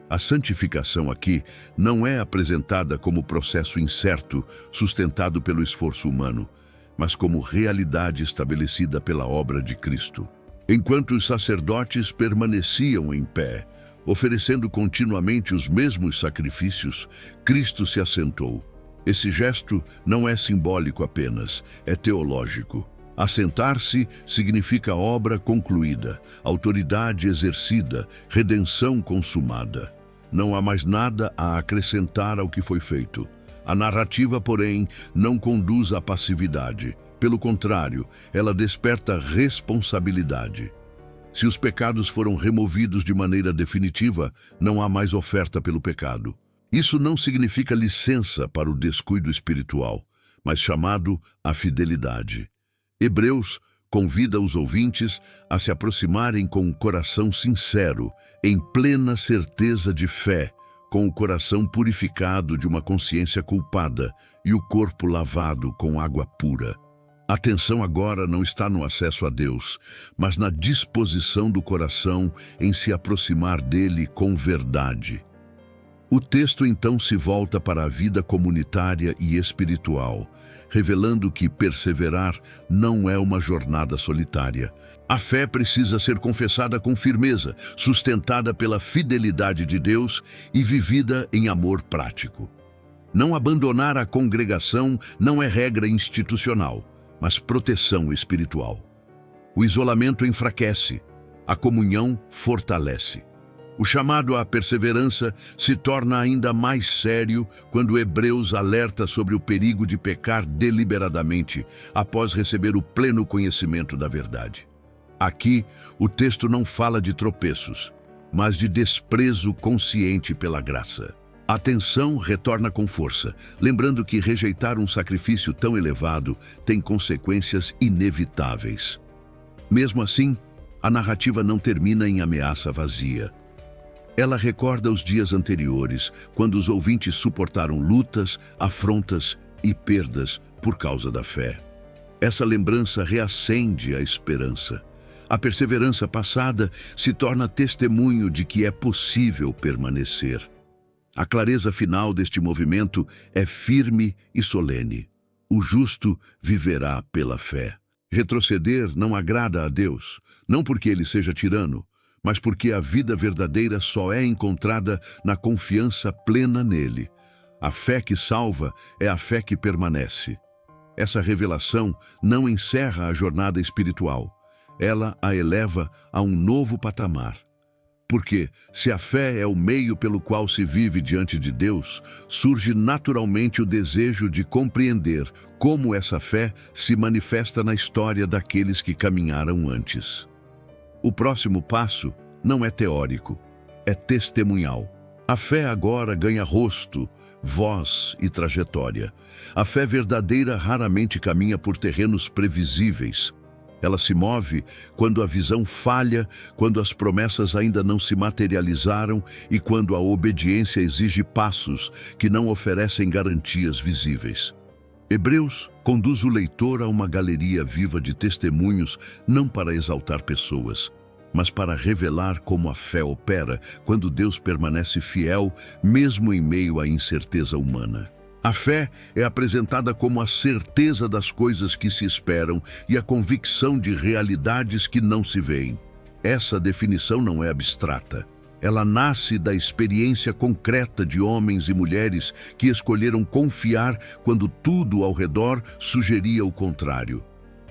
A santificação aqui não é apresentada como processo incerto, sustentado pelo esforço humano, mas como realidade estabelecida pela obra de Cristo. Enquanto os sacerdotes permaneciam em pé, oferecendo continuamente os mesmos sacrifícios, Cristo se assentou. Esse gesto não é simbólico apenas, é teológico. Assentar-se significa obra concluída, autoridade exercida, redenção consumada. Não há mais nada a acrescentar ao que foi feito. A narrativa, porém, não conduz à passividade. Pelo contrário, ela desperta responsabilidade. Se os pecados foram removidos de maneira definitiva, não há mais oferta pelo pecado. Isso não significa licença para o descuido espiritual, mas chamado à fidelidade. Hebreus convida os ouvintes a se aproximarem com um coração sincero, em plena certeza de fé, com o coração purificado de uma consciência culpada e o corpo lavado com água pura. A atenção agora não está no acesso a Deus, mas na disposição do coração em se aproximar dele com verdade. O texto então se volta para a vida comunitária e espiritual, revelando que perseverar não é uma jornada solitária. A fé precisa ser confessada com firmeza, sustentada pela fidelidade de Deus e vivida em amor prático. Não abandonar a congregação não é regra institucional, mas proteção espiritual. O isolamento enfraquece, a comunhão fortalece. O chamado à perseverança se torna ainda mais sério quando Hebreus alerta sobre o perigo de pecar deliberadamente após receber o pleno conhecimento da verdade. Aqui, o texto não fala de tropeços, mas de desprezo consciente pela graça. A atenção retorna com força, lembrando que rejeitar um sacrifício tão elevado tem consequências inevitáveis. Mesmo assim, a narrativa não termina em ameaça vazia. Ela recorda os dias anteriores, quando os ouvintes suportaram lutas, afrontas e perdas por causa da fé. Essa lembrança reacende a esperança. A perseverança passada se torna testemunho de que é possível permanecer. A clareza final deste movimento é firme e solene. O justo viverá pela fé. Retroceder não agrada a Deus, não porque ele seja tirano, mas porque a vida verdadeira só é encontrada na confiança plena nele. A fé que salva é a fé que permanece. Essa revelação não encerra a jornada espiritual. Ela a eleva a um novo patamar. Porque, se a fé é o meio pelo qual se vive diante de Deus, surge naturalmente o desejo de compreender como essa fé se manifesta na história daqueles que caminharam antes. O próximo passo não é teórico, é testemunhal. A fé agora ganha rosto, voz e trajetória. A fé verdadeira raramente caminha por terrenos previsíveis. Ela se move quando a visão falha, quando as promessas ainda não se materializaram e quando a obediência exige passos que não oferecem garantias visíveis. Hebreus conduz o leitor a uma galeria viva de testemunhos, não para exaltar pessoas, mas para revelar como a fé opera quando Deus permanece fiel, mesmo em meio à incerteza humana. A fé é apresentada como a certeza das coisas que se esperam e a convicção de realidades que não se veem. Essa definição não é abstrata. Ela nasce da experiência concreta de homens e mulheres que escolheram confiar quando tudo ao redor sugeria o contrário.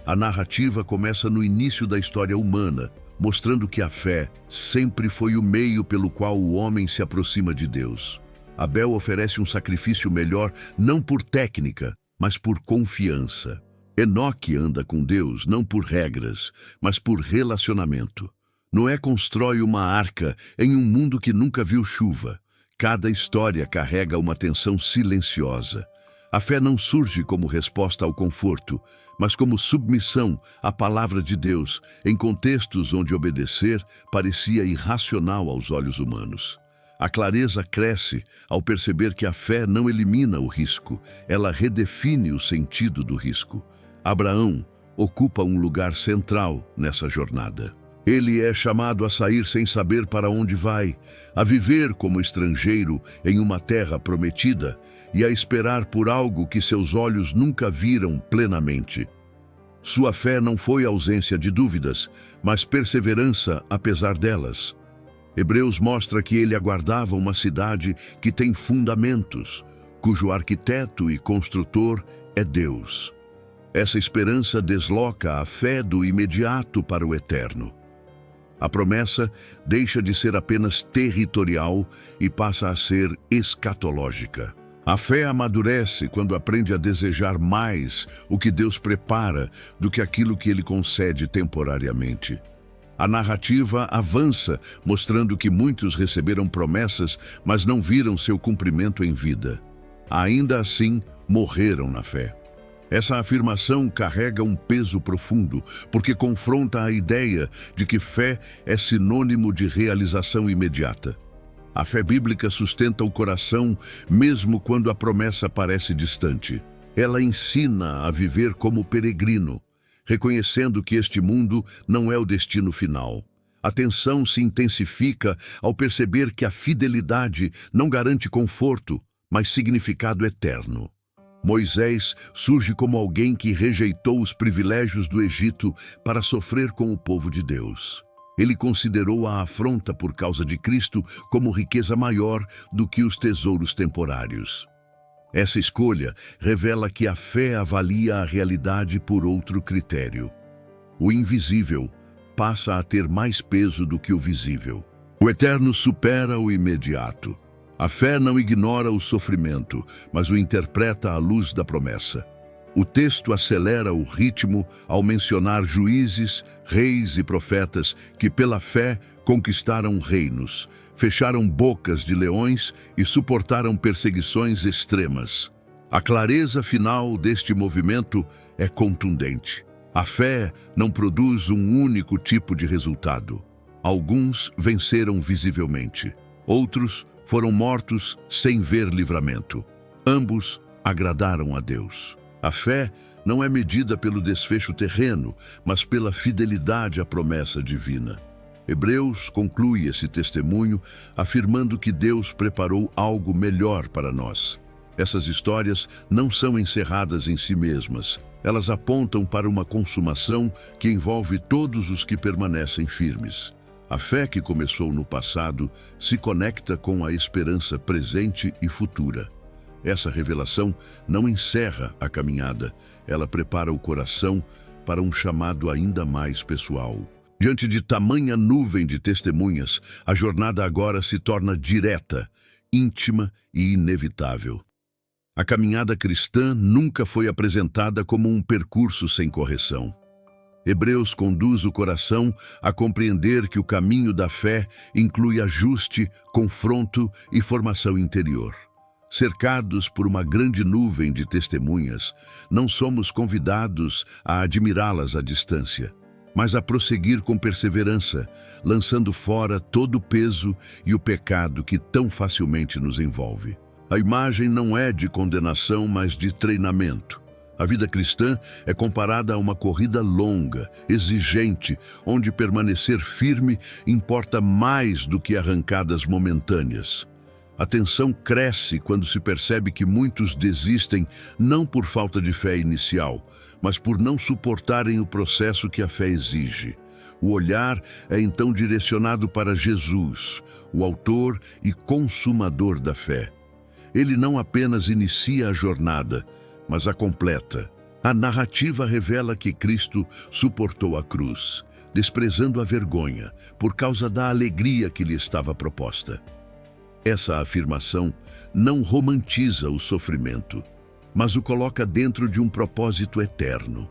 A narrativa começa no início da história humana, mostrando que a fé sempre foi o meio pelo qual o homem se aproxima de Deus. Abel oferece um sacrifício melhor não por técnica, mas por confiança. Enoque anda com Deus não por regras, mas por relacionamento. Noé constrói uma arca em um mundo que nunca viu chuva. Cada história carrega uma tensão silenciosa. A fé não surge como resposta ao conforto, mas como submissão à palavra de Deus, em contextos onde obedecer parecia irracional aos olhos humanos. A clareza cresce ao perceber que a fé não elimina o risco, ela redefine o sentido do risco. Abraão ocupa um lugar central nessa jornada. Ele é chamado a sair sem saber para onde vai, a viver como estrangeiro em uma terra prometida e a esperar por algo que seus olhos nunca viram plenamente. Sua fé não foi ausência de dúvidas, mas perseverança apesar delas. Hebreus mostra que ele aguardava uma cidade que tem fundamentos, cujo arquiteto e construtor é Deus. Essa esperança desloca a fé do imediato para o eterno. A promessa deixa de ser apenas territorial e passa a ser escatológica. A fé amadurece quando aprende a desejar mais o que Deus prepara do que aquilo que Ele concede temporariamente. A narrativa avança, mostrando que muitos receberam promessas, mas não viram seu cumprimento em vida. Ainda assim, morreram na fé. Essa afirmação carrega um peso profundo, porque confronta a ideia de que fé é sinônimo de realização imediata. A fé bíblica sustenta o coração mesmo quando a promessa parece distante. Ela ensina a viver como peregrino, reconhecendo que este mundo não é o destino final. A tensão se intensifica ao perceber que a fidelidade não garante conforto, mas significado eterno. Moisés surge como alguém que rejeitou os privilégios do Egito para sofrer com o povo de Deus. Ele considerou a afronta por causa de Cristo como riqueza maior do que os tesouros temporários. Essa escolha revela que a fé avalia a realidade por outro critério. O invisível passa a ter mais peso do que o visível. O eterno supera o imediato. A fé não ignora o sofrimento, mas o interpreta à luz da promessa. O texto acelera o ritmo ao mencionar juízes, reis e profetas que, pela fé, conquistaram reinos, fecharam bocas de leões e suportaram perseguições extremas. A clareza final deste movimento é contundente. A fé não produz um único tipo de resultado. Alguns venceram visivelmente, outros foram mortos sem ver livramento. Ambos agradaram a Deus. A fé não é medida pelo desfecho terreno, mas pela fidelidade à promessa divina. Hebreus conclui esse testemunho afirmando que Deus preparou algo melhor para nós. Essas histórias não são encerradas em si mesmas. Elas apontam para uma consumação que envolve todos os que permanecem firmes. A fé que começou no passado se conecta com a esperança presente e futura. Essa revelação não encerra a caminhada, ela prepara o coração para um chamado ainda mais pessoal. Diante de tamanha nuvem de testemunhas, a jornada agora se torna direta, íntima e inevitável. A caminhada cristã nunca foi apresentada como um percurso sem correção. Hebreus conduz o coração a compreender que o caminho da fé inclui ajuste, confronto e formação interior. Cercados por uma grande nuvem de testemunhas, não somos convidados a admirá-las à distância, mas a prosseguir com perseverança, lançando fora todo o peso e o pecado que tão facilmente nos envolve. A imagem não é de condenação, mas de treinamento. A vida cristã é comparada a uma corrida longa, exigente, onde permanecer firme importa mais do que arrancadas momentâneas. A tensão cresce quando se percebe que muitos desistem não por falta de fé inicial, mas por não suportarem o processo que a fé exige. O olhar é então direcionado para Jesus, o autor e consumador da fé. Ele não apenas inicia a jornada, mas a completa. A narrativa revela que Cristo suportou a cruz, desprezando a vergonha, por causa da alegria que lhe estava proposta. Essa afirmação não romantiza o sofrimento, mas o coloca dentro de um propósito eterno.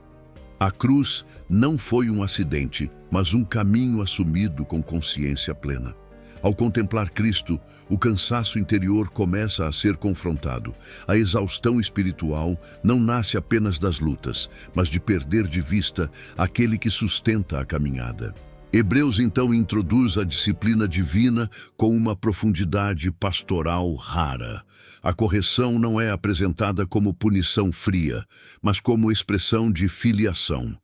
A cruz não foi um acidente, mas um caminho assumido com consciência plena. Ao contemplar Cristo, o cansaço interior começa a ser confrontado. A exaustão espiritual não nasce apenas das lutas, mas de perder de vista aquele que sustenta a caminhada. Hebreus então introduz a disciplina divina com uma profundidade pastoral rara. A correção não é apresentada como punição fria, mas como expressão de filiação.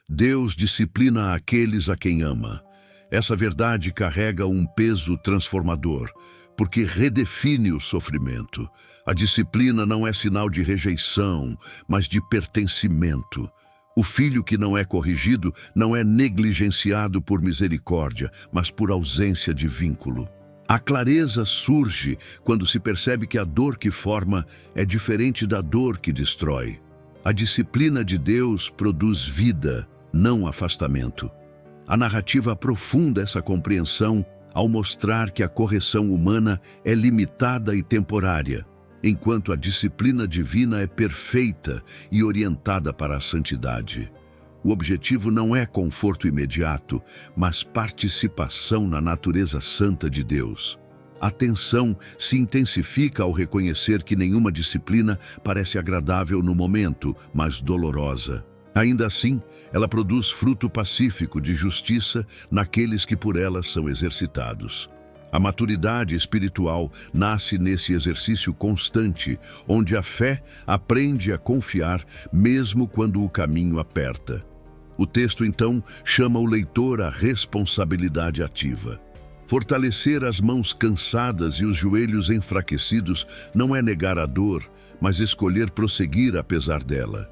Deus disciplina aqueles a quem ama. Essa verdade carrega um peso transformador, porque redefine o sofrimento. A disciplina não é sinal de rejeição, mas de pertencimento. O filho que não é corrigido não é negligenciado por misericórdia, mas por ausência de vínculo. A clareza surge quando se percebe que a dor que forma é diferente da dor que destrói. A disciplina de Deus produz vida, não afastamento. A narrativa aprofunda essa compreensão ao mostrar que a correção humana é limitada e temporária, enquanto a disciplina divina é perfeita e orientada para a santidade. O objetivo não é conforto imediato, mas participação na natureza santa de Deus. A tensão se intensifica ao reconhecer que nenhuma disciplina parece agradável no momento, mas dolorosa. Ainda assim, ela produz fruto pacífico de justiça naqueles que por ela são exercitados. A maturidade espiritual nasce nesse exercício constante, onde a fé aprende a confiar mesmo quando o caminho aperta. O texto, então, chama o leitor à responsabilidade ativa. Fortalecer as mãos cansadas e os joelhos enfraquecidos não é negar a dor, mas escolher prosseguir apesar dela.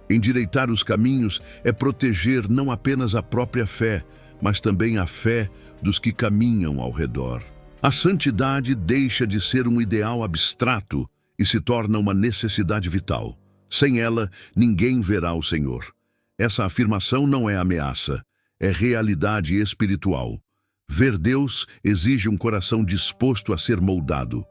Endireitar os caminhos é proteger não apenas a própria fé, mas também a fé dos que caminham ao redor. A santidade deixa de ser um ideal abstrato e se torna uma necessidade vital. Sem ela, ninguém verá o Senhor. Essa afirmação não é ameaça, é realidade espiritual. Ver Deus exige um coração disposto a ser moldado.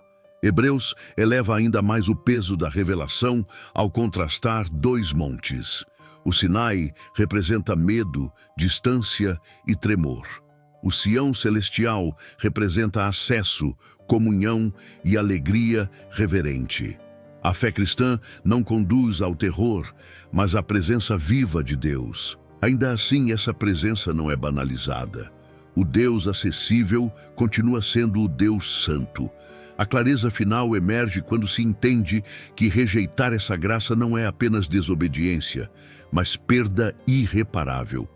Hebreus eleva ainda mais o peso da revelação ao contrastar dois montes. O Sinai representa medo, distância e tremor. O Sião celestial representa acesso, comunhão e alegria reverente. A fé cristã não conduz ao terror, mas à presença viva de Deus. Ainda assim, essa presença não é banalizada. O Deus acessível continua sendo o Deus santo. A clareza final emerge quando se entende que rejeitar essa graça não é apenas desobediência, mas perda irreparável.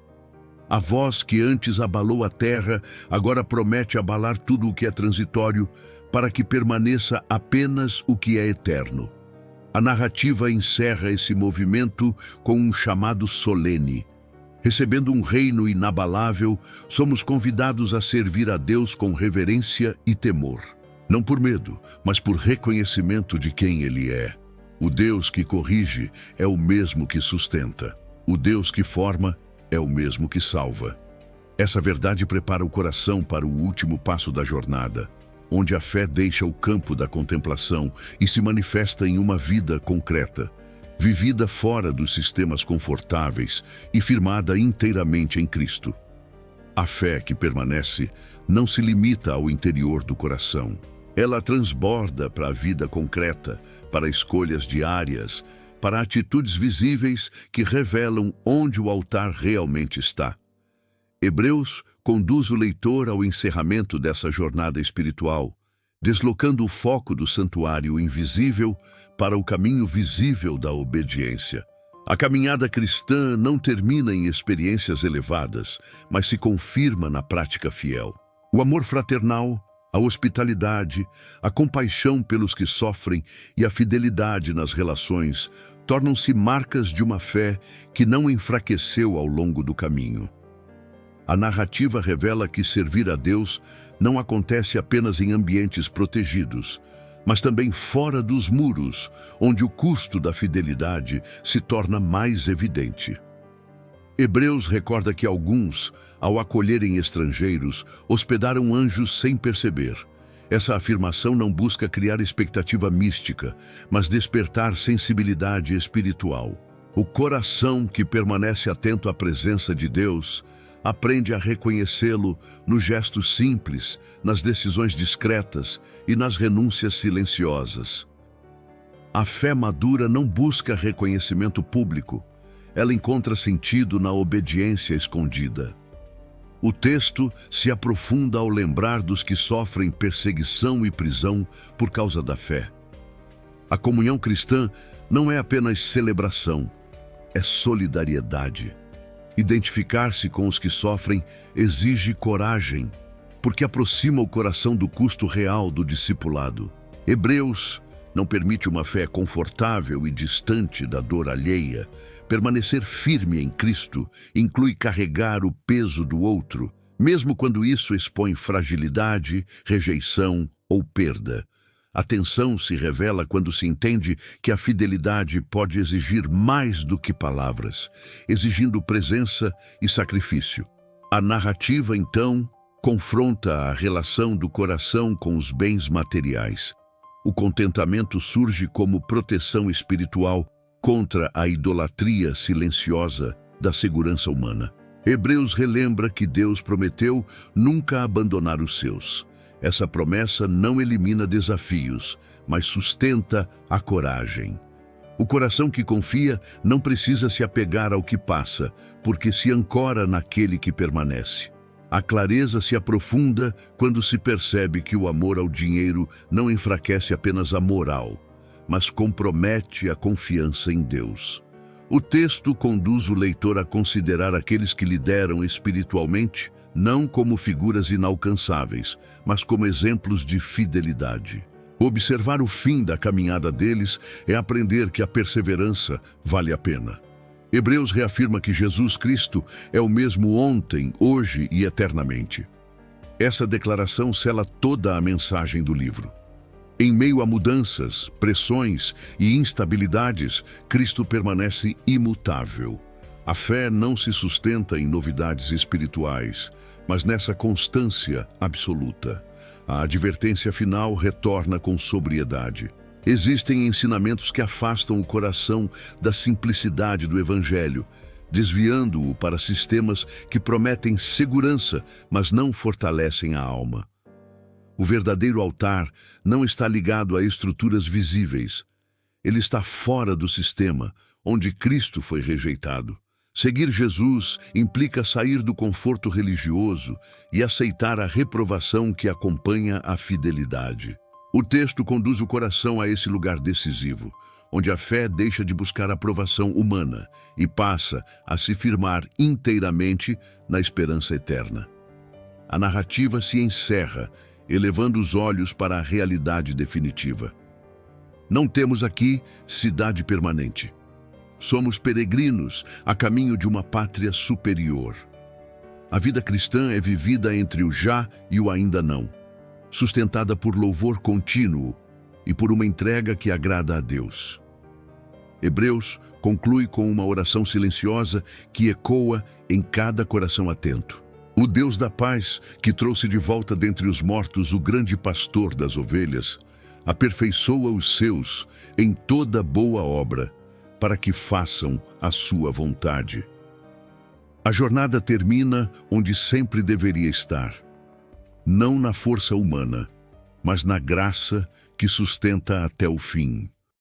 A voz que antes abalou a terra, agora promete abalar tudo o que é transitório, para que permaneça apenas o que é eterno. A narrativa encerra esse movimento com um chamado solene. Recebendo um reino inabalável, somos convidados a servir a Deus com reverência e temor. Não por medo, mas por reconhecimento de quem Ele é. O Deus que corrige é o mesmo que sustenta. O Deus que forma é o mesmo que salva. Essa verdade prepara o coração para o último passo da jornada, onde a fé deixa o campo da contemplação e se manifesta em uma vida concreta, vivida fora dos sistemas confortáveis e firmada inteiramente em Cristo. A fé que permanece não se limita ao interior do coração. Ela transborda para a vida concreta, para escolhas diárias, para atitudes visíveis que revelam onde o altar realmente está. Hebreus conduz o leitor ao encerramento dessa jornada espiritual, deslocando o foco do santuário invisível para o caminho visível da obediência. A caminhada cristã não termina em experiências elevadas, mas se confirma na prática fiel. O amor fraternal, a hospitalidade, a compaixão pelos que sofrem e a fidelidade nas relações tornam-se marcas de uma fé que não enfraqueceu ao longo do caminho. A narrativa revela que servir a Deus não acontece apenas em ambientes protegidos, mas também fora dos muros, onde o custo da fidelidade se torna mais evidente. Hebreus recorda que alguns, ao acolherem estrangeiros, hospedaram anjos sem perceber. Essa afirmação não busca criar expectativa mística, mas despertar sensibilidade espiritual. O coração que permanece atento à presença de Deus aprende a reconhecê-lo nos gestos simples, nas decisões discretas e nas renúncias silenciosas. A fé madura não busca reconhecimento público, ela encontra sentido na obediência escondida. O texto se aprofunda ao lembrar dos que sofrem perseguição e prisão por causa da fé. A comunhão cristã não é apenas celebração, é solidariedade. Identificar-se com os que sofrem exige coragem, porque aproxima o coração do custo real do discipulado. Hebreus não permite uma fé confortável e distante da dor alheia. Permanecer firme em Cristo inclui carregar o peso do outro, mesmo quando isso expõe fragilidade, rejeição ou perda. A tensão se revela quando se entende que a fidelidade pode exigir mais do que palavras, exigindo presença e sacrifício. A narrativa, então, confronta a relação do coração com os bens materiais. O contentamento surge como proteção espiritual contra a idolatria silenciosa da segurança humana. Hebreus relembra que Deus prometeu nunca abandonar os seus. Essa promessa não elimina desafios, mas sustenta a coragem. O coração que confia não precisa se apegar ao que passa, porque se ancora naquele que permanece. A clareza se aprofunda quando se percebe que o amor ao dinheiro não enfraquece apenas a moral, mas compromete a confiança em Deus. O texto conduz o leitor a considerar aqueles que lideram espiritualmente não como figuras inalcançáveis, mas como exemplos de fidelidade. Observar o fim da caminhada deles é aprender que a perseverança vale a pena. Hebreus reafirma que Jesus Cristo é o mesmo ontem, hoje e eternamente. Essa declaração sela toda a mensagem do livro. Em meio a mudanças, pressões e instabilidades, Cristo permanece imutável. A fé não se sustenta em novidades espirituais, mas nessa constância absoluta. A advertência final retorna com sobriedade. Existem ensinamentos que afastam o coração da simplicidade do Evangelho, desviando-o para sistemas que prometem segurança, mas não fortalecem a alma. O verdadeiro altar não está ligado a estruturas visíveis. Ele está fora do sistema, onde Cristo foi rejeitado. Seguir Jesus implica sair do conforto religioso e aceitar a reprovação que acompanha a fidelidade. O texto conduz o coração a esse lugar decisivo, onde a fé deixa de buscar aprovação humana e passa a se firmar inteiramente na esperança eterna. A narrativa se encerra, elevando os olhos para a realidade definitiva. Não temos aqui cidade permanente. Somos peregrinos a caminho de uma pátria superior. A vida cristã é vivida entre o já e o ainda não, sustentada por louvor contínuo e por uma entrega que agrada a Deus. Hebreus conclui com uma oração silenciosa que ecoa em cada coração atento. O Deus da paz, que trouxe de volta dentre os mortos o grande pastor das ovelhas, aperfeiçoa os seus em toda boa obra, para que façam a sua vontade. A jornada termina onde sempre deveria estar, não na força humana, mas na graça que sustenta até o fim.